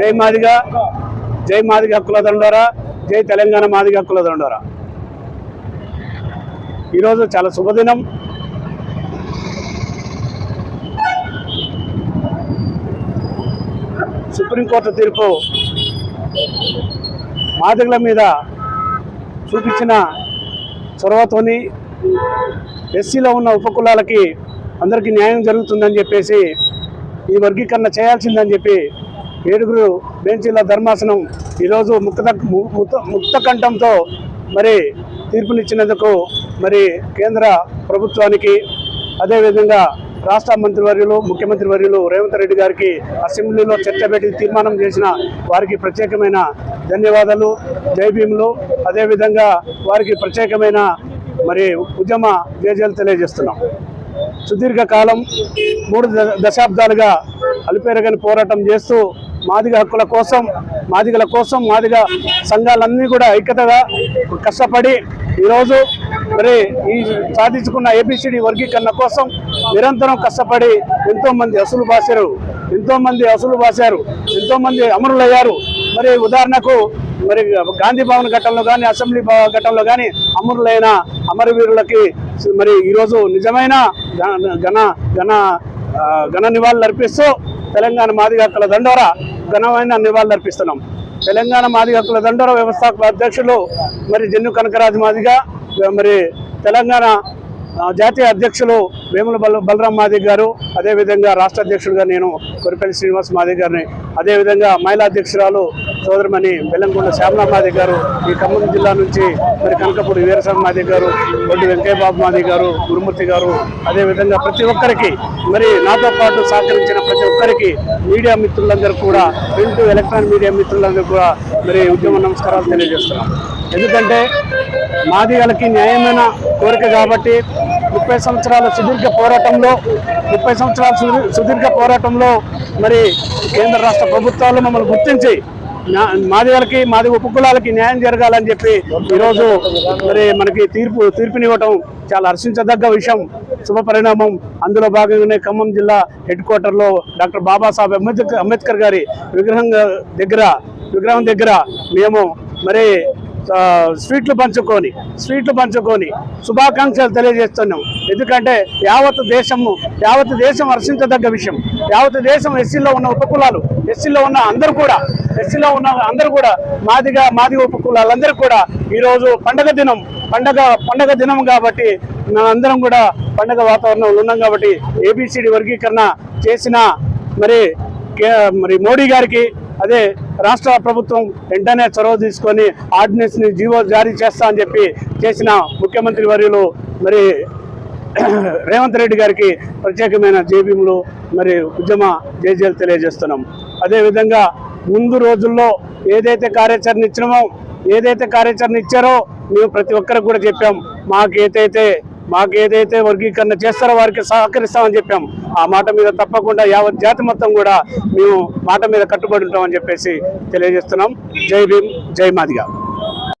జై మాదిగా, జై మాదిగ హక్కుల దండోరా, జై తెలంగాణ మాదిగ హక్కుల దండోరా. ఈరోజు చాలా శుభదినం. సుప్రీంకోర్టు తీర్పు మాదిగల మీద చూపించిన చొరవతోని ఎస్సీలో ఉన్న ఉపకులాలకి అందరికీ న్యాయం జరుగుతుందని చెప్పేసి ఈ వర్గీకరణ చేయాల్సిందని చెప్పి 7 బెంచీల ధర్మాసనం ఈరోజు ముక్త కంఠంతో మరి తీర్పునిచ్చినందుకు మరి కేంద్ర ప్రభుత్వానికి, అదేవిధంగా రాష్ట్ర మంత్రివర్యులు, ముఖ్యమంత్రి వర్యులు రేవంత్ రెడ్డి గారికి అసెంబ్లీలో చర్చ పెట్టి తీర్మానం చేసిన వారికి ప్రత్యేకమైన ధన్యవాదాలు, జై భీములు. అదేవిధంగా వారికి ప్రత్యేకమైన మరి ఉద్యమ జేజేలు తెలియజేస్తున్నాం. సుదీర్ఘకాలం 3 దశాబ్దాలుగా అలుపెరగని పోరాటం చేస్తూ మాదిగ హక్కుల కోసం, మాదిగల కోసం, మాదిగ సంఘాలన్నీ కూడా ఐక్యతగా కష్టపడి ఈరోజు మరి ఈ సాధించుకున్న ఏబిసిడి వర్గీకరణ కోసం నిరంతరం కష్టపడి ఎంతోమంది అసలు బాసారు, ఎంతోమంది అమరులయ్యారు. మరి ఉదాహరణకు మరి గాంధీ భవన్ ఘట్టంలో కానీ, అసెంబ్లీ ఘట్టంలో కానీ అమరులైన అమరవీరులకి మరి ఈరోజు నిజమైన ఘన నివాళులు అర్పిస్తూ తెలంగాణ మాదిగ హక్కుల దండోరా ఘనమైన నివాళులు అర్పిస్తున్నాం. తెలంగాణ మాదిగ హక్కుల దండోరా వ్యవస్థాపక అధ్యక్షులు మరి జన్ను కనకరాజు మాదిగ, మరి తెలంగాణ జాతీయ అధ్యక్షులు వేముల బలరాం మాదిగ గారు, అదేవిధంగా రాష్ట్ర అధ్యక్షుడిగా నేను కొరిపల్లి శ్రీనివాస్ మాదిగ గారిని, అదేవిధంగా మహిళా అధ్యక్షురాలు సోదరిమణి బెల్లంకొండ శ్యామలా మాదిగ గారు, ఈ ఖమ్మం జిల్లా నుంచి మరి కనకపూడి వీరస్వామి మాదిగ గారు, బొడ్డు వెంకయ్యబాబు మాదిగ గారు, గురుమూర్తి గారు, అదేవిధంగా ప్రతి ఒక్కరికి మరి నాతో పాటు సహకరించిన ప్రతి ఒక్కరికి, మీడియా మిత్రులందరూ కూడా, ప్రింట్ ఎలక్ట్రానిక్ మీడియా మిత్రులందరూ కూడా మరి ఉద్యమ నమస్కారాలు తెలియజేస్తున్నాం. ఎందుకంటే మాదిగలకి న్యాయమైన కోరిక కాబట్టి 30 సంవత్సరాల సుదీర్ఘ పోరాటంలో మరి కేంద్ర రాష్ట్ర ప్రభుత్వాలు మమ్మల్ని గుర్తించి మాదిగలకి, మాదిగ ఉపకులాలకి న్యాయం జరగాలని చెప్పి ఈరోజు మరి మనకి తీర్పునివ్వటం చాలా హర్షించదగ్గ విషయం, శుభ పరిణామం. అందులో భాగంగానే ఖమ్మం జిల్లా హెడ్ క్వార్టర్లో డాక్టర్ బాబాసాహెబ్ అంబేద్కర్ గారి విగ్రహం దగ్గర మేము మరి స్వీట్లు పంచుకొని శుభాకాంక్షలు తెలియజేస్తున్నాం. ఎందుకంటే యావత్ దేశం హర్షించదగ్గ విషయం. యావత్ దేశం ఎస్సీలో ఉన్న ఉపకులాలు, ఎస్సీలో ఉన్న అందరూ కూడా మాదిగ ఉపకులాలందరూ కూడా ఈరోజు పండగ దినం కాబట్టి మనందరం కూడా పండగ వాతావరణంలో ఉన్నాం. కాబట్టి ఏబిసిడి వర్గీకరణ చేసిన మరి మోడీ గారికి, అదే రాష్ట్ర ప్రభుత్వం వెంటనే చొరవ తీసుకొని ఆర్డినెన్స్ని జీవో జారీ చేస్తా అని చెప్పి చేసిన ముఖ్యమంత్రి వర్యులు మరి రేవంత్ రెడ్డి గారికి ప్రత్యేకమైన జేబీములు మరి ఉద్యమ జేజేలు తెలియజేస్తున్నాం. అదేవిధంగా ముందు రోజుల్లో ఏదైతే కార్యాచరణ ఇచ్చారో మేము ప్రతి ఒక్కరికి కూడా చెప్పాం. మాకేదైతే వర్గీకరణ చేస్తారో వారికి సహకరిస్తామని చెప్పాం. ఆ మాట మీద తప్పకుండా యావత్ జాతి మొత్తం కూడా మేము మాట మీద కట్టుబడి ఉంటామని చెప్పేసి తెలియజేస్తున్నాం. జై భీమ్, జై మాదిగ.